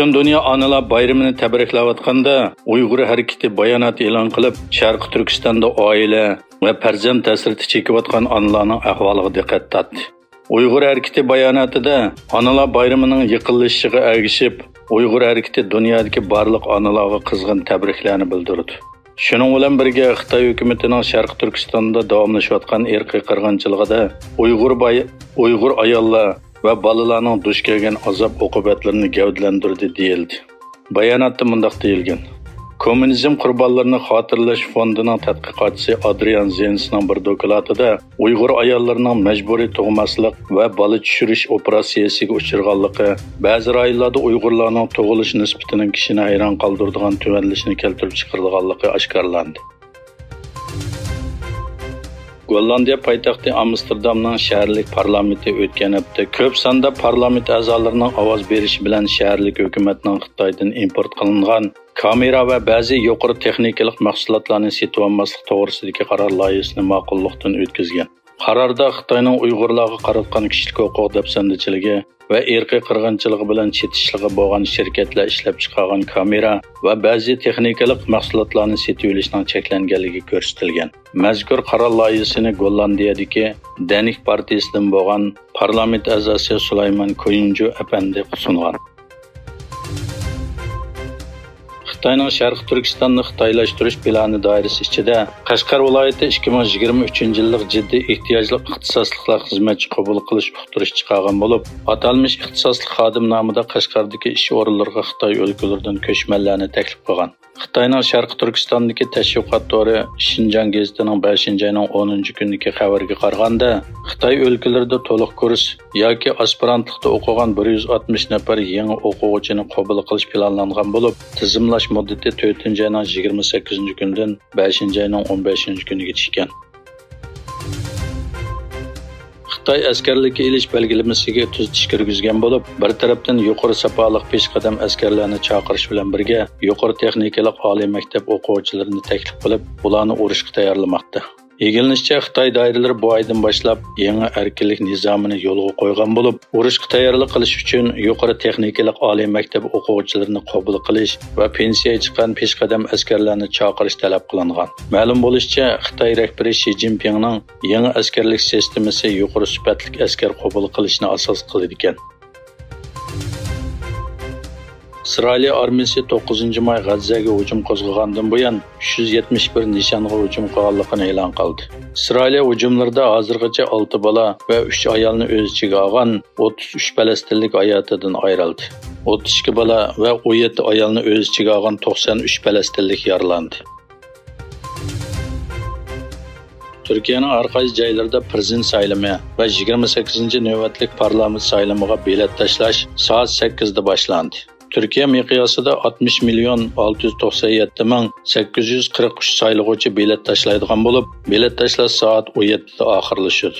Butun dunyo onalar bayramini tabriklayotganda Uyg'ur harakati bayonot e'lon qilib, Sharqi Turkistonda oila va farzand ta'sirida chekayotgan onalarning ahvoliga diqqat tortdi. Uyg'ur harakati bayonotida onalar bayramining yiqilishiga ergishib, Uyg'ur harakati dunyodagi barliq onalarga qizg'in tabriklarni bildirdi. Shuning bilan birga Xitoy hukumatining Sharqi Turkistonda davomlashayotgan irqiy qirg'inchiligida Uyg'ur ayollar va bolalarning duch kelgan azob oqibatlarini gavdalantirdi deyildi. Bayonotda mundaq deyilgan: Kommunizm qurbonlarini xotirlash fondining tadqiqotchisi Adrian Zensning bir dokladida Uyg'ur ayollarining majburiy tug'maslik va bola tushirish operatsiyasiga uchirganligi, ba'zi rayonlarda Uyg'urlarning tug'ilish nisbatining kishini hayron qoldiradigan tuvanlashini keltirib chiqarilganligi oshkorlandi. Gollandiya poytaxti Amsterdamning shaharlik parlamenti o'tgan hafta ko'p sonda parlament a'zolarining ovoz berishi bilan shaharlik hukumatning Xitoydan import qilingan kamera va ba'zi yuqori texnikalik mahsulotlarni sotib olmaslik to'g'risidagi qaror loyihasini ma'qullikdan o'tkazgan. Qarorda Xitoyning Uyg'urlarga qaratgan kishilik huquq dafsandichiligi va irqiy qirg'inchiligi bilan chetishligi bo'lgan shirkatlar ishlab chiqargan kamera va ba'zi texnikalik mahsulotlarni sotib olishning cheklanganligi ko'rsatilgan. Mazkur qaror loyihasini Gollandiyadagi Danik partiyasidan bo'lgan parlament a'zosi Sulaymon Koyunju apandi sungan. Xitoyning Sharqi Turkistonni xitoylashtirish plani doirasi ichida Qashqar viloyati 2023-yillik jiddiy ehtiyojli ixtisosliklar xizmatchi qabul qilish uqtirish chiqargan bo'lib, atalmish ixtisoslik xodim nomida Qashqardagi ish o'rinlariga Xitoy o'lkalaridan ko'chmanlarni taklif qilgan. Xitoyning Sharqi Turkistondagi tashviqot to'ri Xinjiang gazetining 5-oyning 10-kunidagi xabarga qaraganda, Xitoy o'lkalarida to'liq kurs yoki aspirantlikda o'qigan 160 nafar yangi o'quvchini qabul qilish planlangan bo'lib, tizimlash muddati 4-oyning 28-kunidan 5-oyning 15-kunigacha ekan. Xitoy askarlikka ilish belgilamasiga tuzatish kirgizgan bo'lib, bir tarafdan yuqori safoliq peshqadam askarlarni chaqirish bilan birga yuqori texnikalik oliy maktab o'quvchilarini taklif qilib, ularni urushga tayyorlamoqda. Egilinishcha, Xitoy doiralari bu oydan boshlab yangi erkinlik nizomini yo'lga qo'ygan bo'lib, urushga tayyorlik qilish uchun yuqori texnikalik oliy maktab o'quvchilarini qabul qilish va pensiyaga chiqqan peshqadam askarlarni chaqirish talab qilingan. Ma'lum bo'lishicha, Xitoy rahbari Shi Jinpingning yangi askarlik sistemasi yuqori sifatli askar qabul qilishni asos qiladi ekan. İsrail armiyasi 9-may G'azzaga hujum qo'zg'agandan buyon 371 nishonga hujum qilganligini e'lon qildi. İsrail hujumlarida hozirgacha 6 bola va 3 ayolni o'z ichiga olgan 33 falastinlik hayotidan ayrildi. 32 bola va 17 ayolni o'z ichiga olgan 93 falastinlik yaralandi. Türkiye'nin har qaysi joylarida prezident saylami va 28-navbatlik parlament saylamiga bilet tashlash soat 8da boshlandi. Türkiye miqyosida 60.697.843 saylovchi bilet tashlaydigan bo'lib, bilet tashlash soat 17da oxirlashadi.